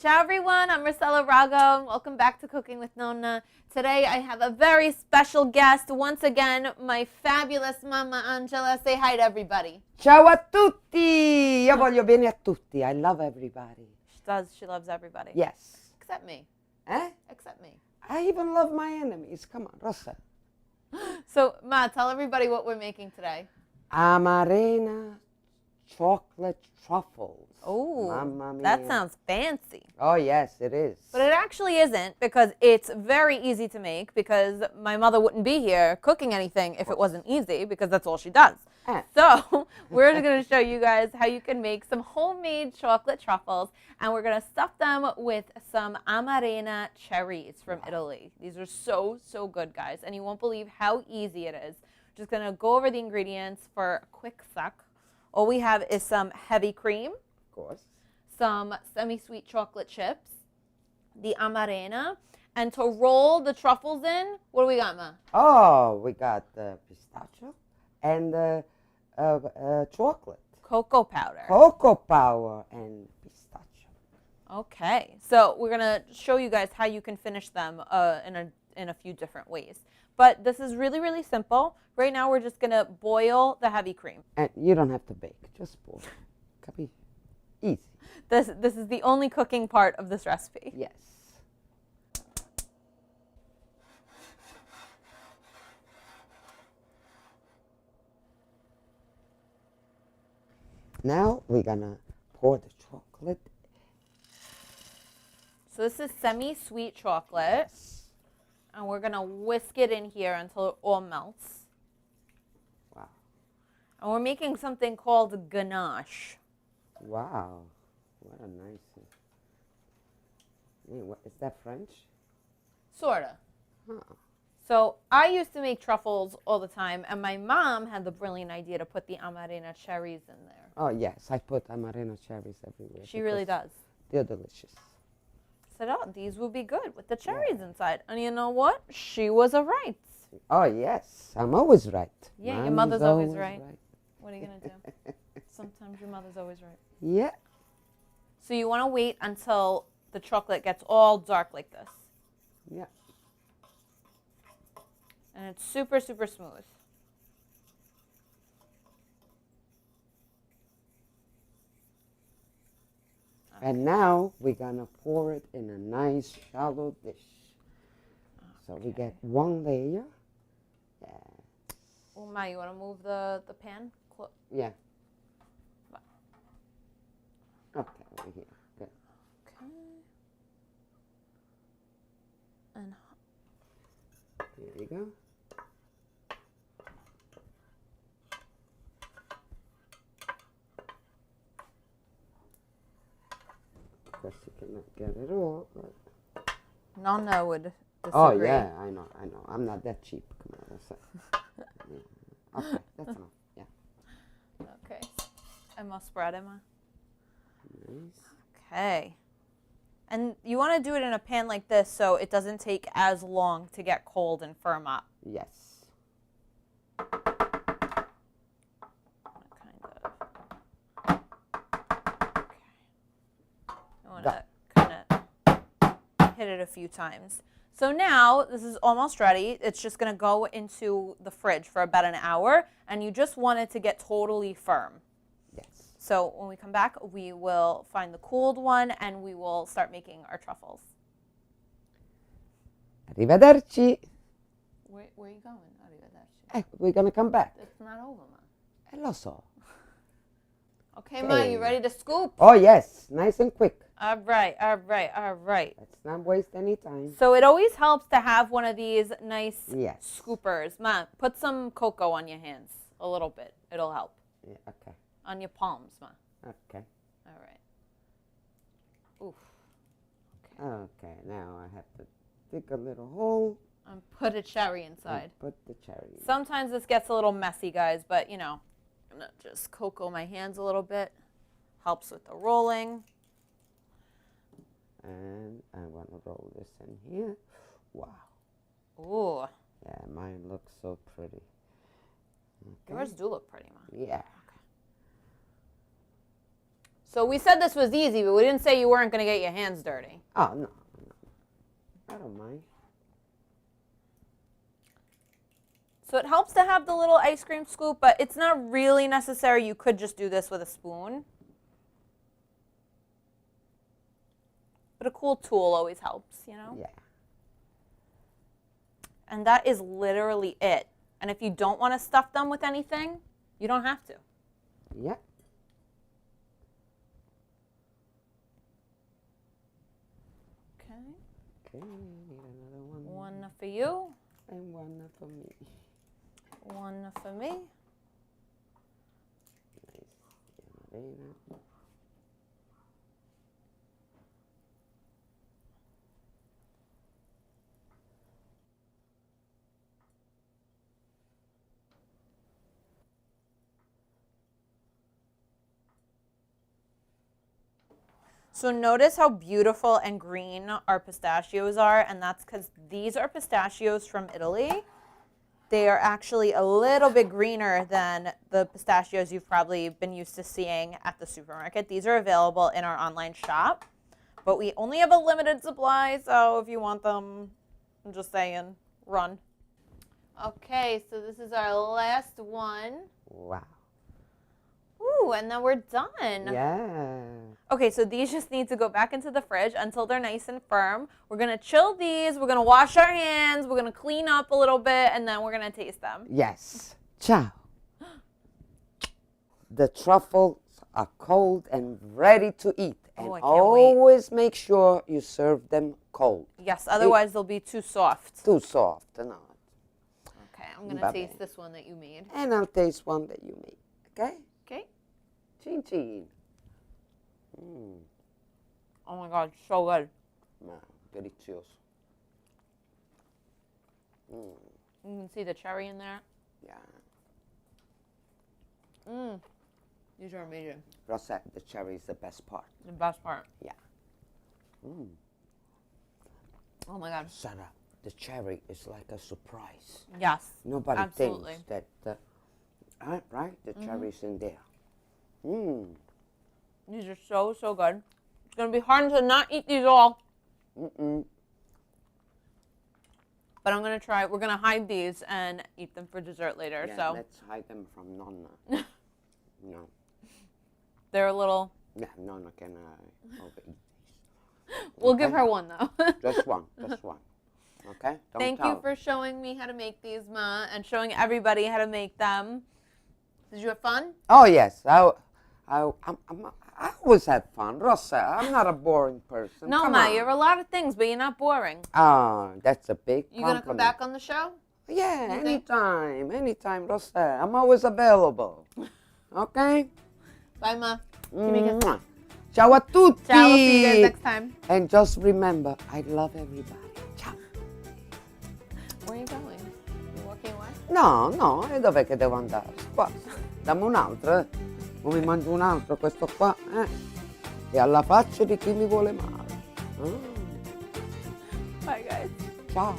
Ciao everyone, I'm Rossella Rago and welcome back to Cooking with Nonna. Today I have a very special guest, once again, my fabulous Mama Angela. Say hi to everybody. Ciao a tutti! Io voglio bene a tutti. I love everybody. She does, she loves everybody. Yes. Except me. Eh? Except me. I even love my enemies. Come on, Rossa. So, Ma, tell everybody what we're making today. Amarena chocolate truffles. Oh, Mamma mia. that sounds fancy. Oh, yes, it is. But it actually isn't, because it's very easy to make, because my mother wouldn't be here cooking anything if it wasn't easy, because that's all she does. So we're going to show you guys how you can make some homemade chocolate truffles, and we're going to stuff them with some Amarena cherries from Italy. These are so good, guys, and you won't believe how easy it is. Just going to go over the ingredients for a quick sec. All we have is some heavy cream, Of course. some semi-sweet chocolate chips, the Amarena, and to roll the truffles in, what do we got, Ma? Oh, we got the pistachio and chocolate. Cocoa powder. Cocoa powder and pistachio. Okay, so we're gonna show you guys how you can finish them in a few different ways. But this is really simple. Right now we're just gonna boil the heavy cream. And you don't have to bake. Just pour. Capi? Easy. This is the only cooking part of this recipe. Yes. Now we're gonna pour the chocolate. So this is semi-sweet chocolate, and we're gonna whisk it in here until it all melts. Wow. And we're making something called ganache. Wow. What a nice. Is that French? Sorta. Huh. So I used to make truffles all the time, and my mom had the brilliant idea to put the Amarena cherries in there. Oh, yes. I put Amarena cherries everywhere. She really does. They're delicious. Said, oh, these will be good with the cherries inside. And you know what? She was right. Oh, yes. I'm always right. Yeah, your mother's always right. What are you going to do? Sometimes your mother's always right. Yeah. So you want to wait until the chocolate gets all dark like this. Yeah. And it's super smooth. And now we're going to pour it in a nice shallow dish. So we get one layer. Yeah. Oh, Ma, you want to move the pan? Yeah. Okay, over here. Good. Okay. And Here you go. Of course, you cannot get it all, but... Nonna would disagree. Oh, yeah, I know. I'm not that cheap. Come on, that's it. Yeah. Okay, that's enough. Yeah. Okay. I must spread it, Ma. Nice. Okay. And you want to do it in a pan like this so it doesn't take as long to get cold and firm up. Yes. Kind of. Okay. I want to kind of hit it a few times. So now this is almost ready. It's just going to go into the fridge for about an hour, and you just want it to get totally firm. Yes. So when we come back, we will find the cooled one, and we will start making our truffles. Arrivederci. Where are you going? Arrivederci. We're going to come back. It's not over, Ma. Lo so. Okay, Ma, you ready to scoop? Oh, yes. Nice and quick. All right. Let's not waste any time. So it always helps to have one of these nice scoopers. Ma, put some cocoa on your hands, a little bit. It'll help. Yeah, okay. On your palms, Ma. Okay. All right. Oof. Okay, now I have to dig a little hole. And put a cherry inside. And put the cherry in. Sometimes this gets a little messy, guys, but, you know, I'm going to just cocoa my hands a little bit. Helps with the rolling. And I want to roll this in here. Wow. Ooh. Yeah, mine looks so pretty. Okay. Yours do look pretty, Ma. Yeah. So we said this was easy, but we didn't say you weren't going to get your hands dirty. Oh, no. I don't mind. So it helps to have the little ice cream scoop, but it's not really necessary. You could just do this with a spoon. But a cool tool always helps, you know? Yeah. And that is literally it. And if you don't want to stuff them with anything, you don't have to. Yeah. Okay. Okay, need another one. One for you. And one for me. One for me. Nice. Amarena. So notice how beautiful and green our pistachios are, and that's because these are pistachios from Italy. They are actually a little bit greener than the pistachios you've probably been used to seeing at the supermarket. These are available in our online shop, but we only have a limited supply, so if you want them, I'm just saying, run. Okay, so this is our last one. Wow. Ooh, and then we're done. Yeah. Okay, so these just need to go back into the fridge until they're nice and firm. We're going to chill these. We're going to wash our hands. We're going to clean up a little bit, and then we're going to taste them. Yes. Ciao. The truffles are cold and ready to eat. And Oh, I can't wait. always make sure you serve them cold. Yes, otherwise they'll be too soft. Too soft. No. Okay, I'm going to Bye-bye. taste this one that you made. And I'll taste one that you make. Okay? Okay. Chin chin. Oh my God, so good. Ma, delizioso. You can see the cherry in there. Yeah. These are amazing. Rossella, the cherry is the best part. The best part. Yeah. Oh my God. Sarah, the cherry is like a surprise. Yes. Nobody Absolutely. thinks that, right? The cherry's in there. These are so, so good. It's going to be hard to not eat these all. But I'm going to try. We're going to hide these and eat them for dessert later. Yeah, so let's hide them from Nonna. No. they're a little. Yeah, Nonna can overeat these. We'll give her one, though. Just one. Just one. Okay? Don't Thank tell you her. for showing me how to make these, Ma, and showing everybody how to make them. Did you have fun? Oh, yes. I always have fun. Rossella, I'm not a boring person. No, Come Ma, on. you're a lot of things, but you're not boring. Ah, that's a big You going to come back compliment. on the show? Yeah, You think? anytime, Rossella. I'm always available. Okay? Bye, Ma. Give me a kiss. Mwah. Ciao a tutti. Ciao, we'll see you guys next time. And just remember, I love everybody. Ciao. Where are you going? You walking away? No, e dov'è che devo andare? Qua. Dammi un altro, O mi mangio un altro, questo qua, E alla faccia di chi mi vuole male. Bye, guys. Ciao.